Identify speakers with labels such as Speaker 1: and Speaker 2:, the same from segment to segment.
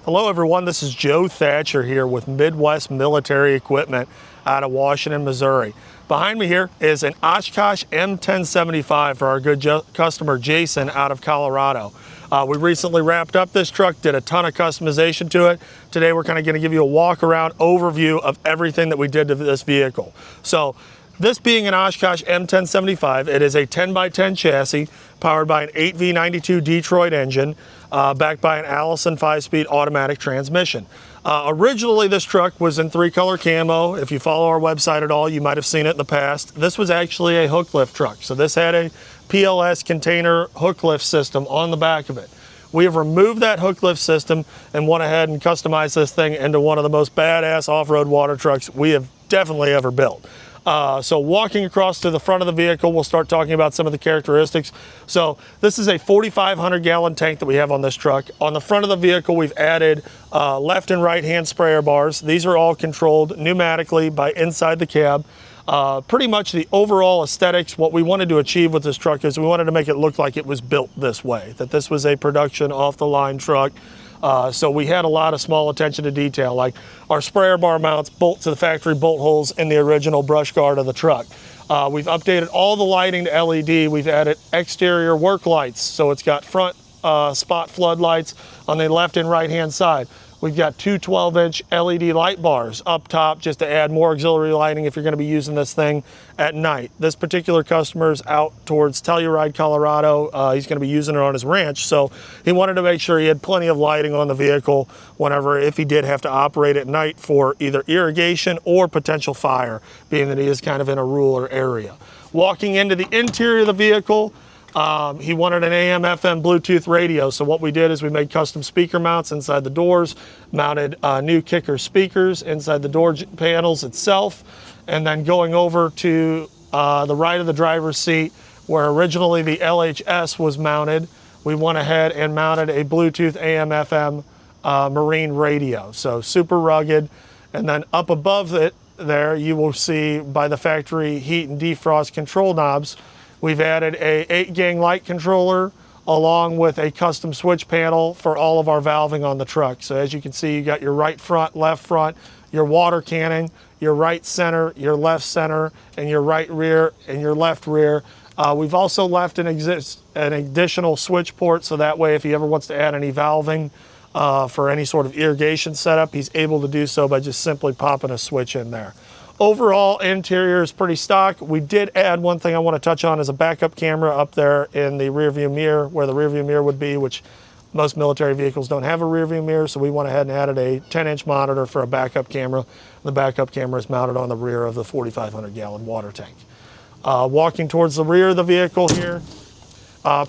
Speaker 1: Hello everyone, this is Joe Thatcher here with Midwest Military Equipment out of Washington, Missouri. Behind me here is an OshKosh M1075 for our good customer Jason out of Colorado. We recently wrapped up this truck, did a ton of customization to it. Today we're kind of going to give you a walk around overview of everything that we did to this vehicle. So this being an OshKosh M1075, it is a 10x10 chassis powered by an 8V92 Detroit engine, backed by an Allison 5-speed automatic transmission. Originally, this truck was in 3-color camo. If you follow our website at all, you might have seen it in the past. This was actually a hook lift truck. So this had a PLS container hook lift system on the back of it. We have removed that hook lift system and went ahead and customized this thing into one of the most badass off-road water trucks we have definitely ever built. So walking across to the front of the vehicle, we'll start talking about some of the characteristics. So this is a 4,500 gallon tank that we have on this truck. On the front of the vehicle, we've added left and right hand sprayer bars. These are all controlled pneumatically by inside the cab. Pretty much the overall aesthetics, what we wanted to achieve with this truck is we wanted to make it look like it was built this way, that this was a production off the line truck. So we had a lot of small attention to detail, like our sprayer bar mounts bolt to the factory bolt holes in the original brush guard of the truck. We've updated all the lighting to LED. We've added exterior work lights, so it's got front spot floodlights on the left and right hand side. We've got two 12-inch LED light bars up top just to add more auxiliary lighting if you're going to be using this thing at night. This particular customer is out towards Telluride, Colorado. He's going to be using it on his ranch, so he wanted to make sure he had plenty of lighting on the vehicle whenever, if he did have to operate at night for either irrigation or potential fire, being that he is kind of in a rural area. Walking into the interior of the vehicle, he wanted an AM/FM Bluetooth radio, so what we did is we made custom speaker mounts inside the doors, mounted new kicker speakers inside the door panels itself, and then going over to the right of the driver's seat, where originally the LHS was mounted, we went ahead and mounted a Bluetooth AM/FM marine radio, so super rugged. And then up above it there, you will see by the factory heat and defrost control knobs, we've added a 8-gang light controller along with a custom switch panel for all of our valving on the truck. So as you can see, you got your right front, left front, your water cannon, your right center, your left center, and your right rear and your left rear. We've also left an additional switch port, so that way if he ever wants to add any valving for any sort of irrigation setup, he's able to do so by just simply popping a switch in there. Overall, interior is pretty stock. We did add one thing I want to touch on is a backup camera up there in the rear view mirror, where the rear view mirror would be, which most military vehicles don't have a rear view mirror, so we went ahead and added a 10-inch monitor for a backup camera. The backup camera is mounted on the rear of the 4,500 gallon water tank. Walking towards the rear of the vehicle here,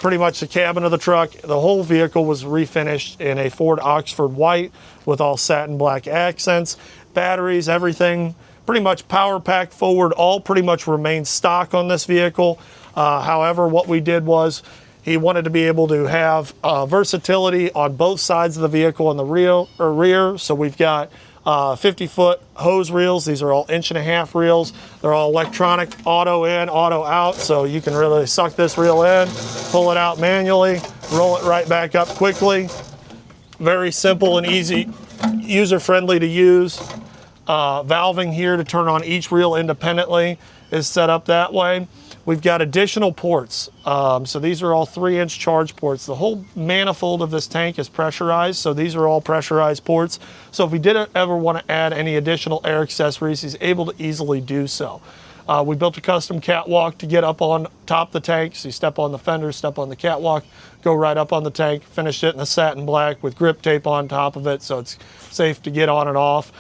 Speaker 1: pretty much the cabin of the truck, the whole vehicle was refinished in a Ford Oxford white with all satin black accents. Batteries, everything, pretty much power pack forward, all pretty much remains stock on this vehicle. However, what we did was he wanted to be able to have versatility on both sides of the vehicle in the rear. So we've got 50-foot hose reels. These are all 1.5-inch reels. They're all electronic, auto in, auto out. So you can really suck this reel in, pull it out manually, roll it right back up quickly. Very simple and easy, user-friendly to use. Valving here to turn on each reel independently is set up that way. We've got additional ports. So these are all 3-inch charge ports. The whole manifold of this tank is pressurized, so these are all pressurized ports. So if we did ever want to add any additional air accessories, he's able to easily do so. We built a custom catwalk to get up on top of the tank. So you step on the fender, step on the catwalk, go right up on the tank, finished it in the satin black with grip tape on top of it, so it's safe to get on and off.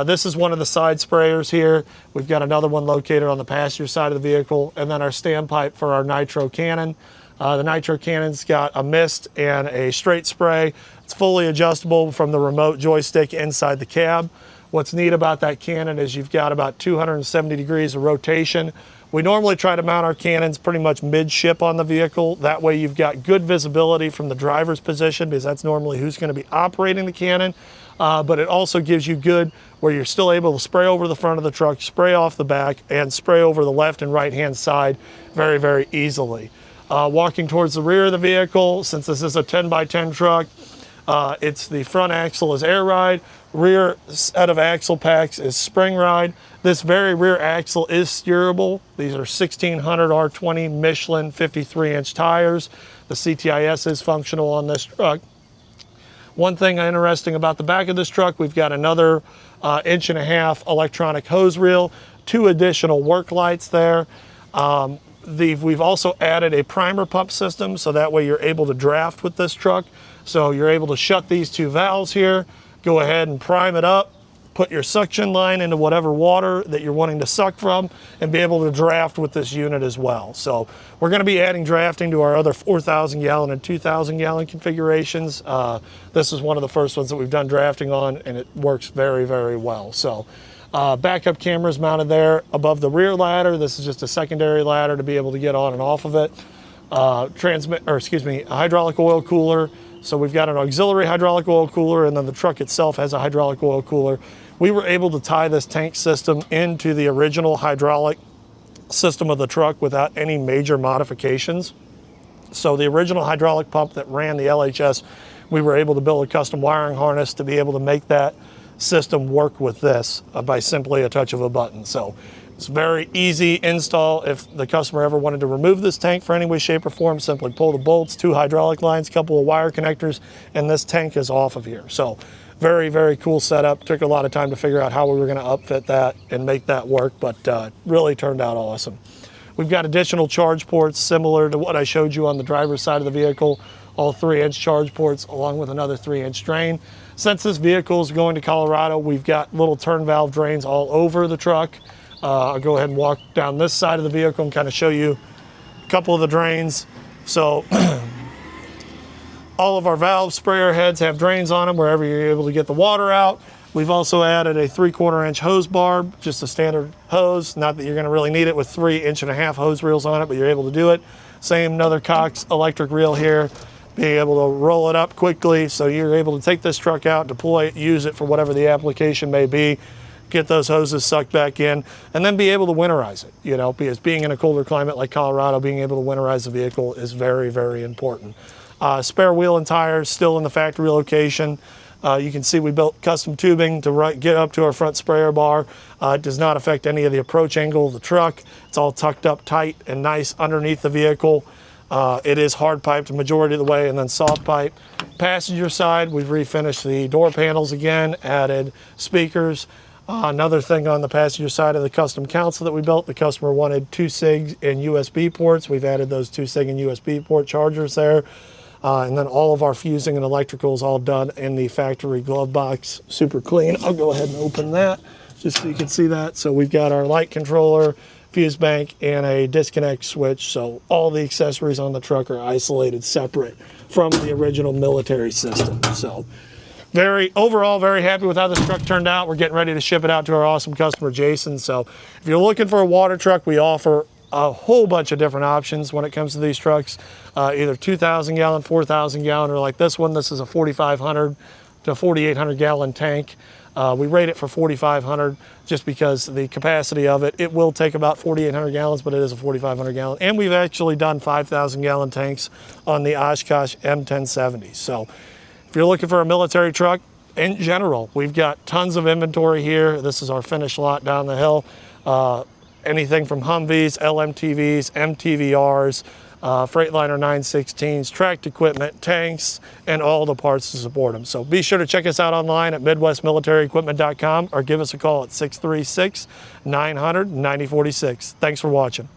Speaker 1: This is one of the side sprayers here. We've got another one located on the passenger side of the vehicle, and then our standpipe for our nitro cannon. The nitro cannon's got a mist and a straight spray. It's fully adjustable from the remote joystick inside the cab. What's neat about that cannon is you've got about 270 degrees of rotation. We normally try to mount our cannons pretty much midship on the vehicle. That way you've got good visibility from the driver's position, because that's normally who's going to be operating the cannon. But it also gives you good where you're still able to spray over the front of the truck, spray off the back, and spray over the left and right hand side very, very easily. Walking towards the rear of the vehicle, since this is a 10x10 truck, It's the front axle is air ride, rear set of axle packs is spring ride. This very rear axle is steerable. These are 1600 R20 Michelin 53-inch tires. The CTIS is functional on this truck. One thing interesting about the back of this truck, we've got another 1.5 inch electronic hose reel, 2 additional work lights there. We've also added a primer pump system, so that way you're able to draft with this truck. So you're able to shut these 2 valves here, go ahead and prime it up, put your suction line into whatever water that you're wanting to suck from, and be able to draft with this unit as well. So we're going to be adding drafting to our other 4,000 gallon and 2,000 gallon configurations. This is one of the first ones that we've done drafting on, and it works very, very well. So backup cameras mounted there above the rear ladder. This is just a secondary ladder to be able to get on and off of it. A hydraulic oil cooler. So we've got an auxiliary hydraulic oil cooler, and then the truck itself has a hydraulic oil cooler. We were able to tie this tank system into the original hydraulic system of the truck without any major modifications. So the original hydraulic pump that ran the LHS, we were able to build a custom wiring harness to be able to make that system work with this by simply a touch of a button. So it's very easy install. If the customer ever wanted to remove this tank for any way, shape, or form, simply pull the bolts, 2 hydraulic lines, couple of wire connectors, and this tank is off of here. So very, very cool setup. Took a lot of time to figure out how we were going to upfit that and make that work, but really turned out awesome. We've got additional charge ports similar to what I showed you on the driver's side of the vehicle, all 3-inch charge ports along with another 3-inch drain. Since this vehicle is going to Colorado, we've got little turn valve drains all over the truck. I'll go ahead and walk down this side of the vehicle and kind of show you a couple of the drains. So all of our valve sprayer heads have drains on them wherever you're able to get the water out. We've also added a 3/4 inch hose barb, just a standard hose. Not that you're going to really need it with 3.5 inch hose reels on it, but you're able to do it. Same another Cox electric reel here, being able to roll it up quickly so you're able to take this truck out, deploy it, use it for whatever the application may be, get those hoses sucked back in, and then be able to winterize it. You know, because being in a colder climate like Colorado, being able to winterize the vehicle is very, very important. Spare wheel and tires still in the factory location. You can see we built custom tubing to get up to our front sprayer bar. It does not affect any of the approach angle of the truck. It's all tucked up tight and nice underneath the vehicle. It is hard piped the majority of the way and then soft pipe. Passenger side, we've refinished the door panels again, added speakers. Another thing on the passenger side of the custom console that we built, the customer wanted 2 SIG and USB ports. We've added those 2 SIG and USB port chargers there. And then all of our fusing and electrical is all done in the factory glove box, super clean. I'll go ahead and open that just so you can see that. So we've got our light controller, fuse bank, and a disconnect switch. So all the accessories on the truck are isolated separate from the original military system. So overall very happy with how this truck turned out. We're getting ready to ship it out to our awesome customer, Jason. So if you're looking for a water truck, we offer a whole bunch of different options when it comes to these trucks, either 2,000 gallon, 4,000 gallon, or like this one. This is a 4,500 to 4,800 gallon tank. We rate it for 4,500 just because the capacity of it. It will take about 4,800 gallons, but it is a 4,500 gallon. And we've actually done 5,000 gallon tanks on the OshKosh M1070. So if you're looking for a military truck, in general, we've got tons of inventory here. This is our finished lot down the hill. Anything from Humvees, LMTVs, MTVRs, Freightliner 916s, tracked equipment, tanks, and all the parts to support them. So be sure to check us out online at MidwestMilitaryEquipment.com or give us a call at 636-900-9046. Thanks for watching.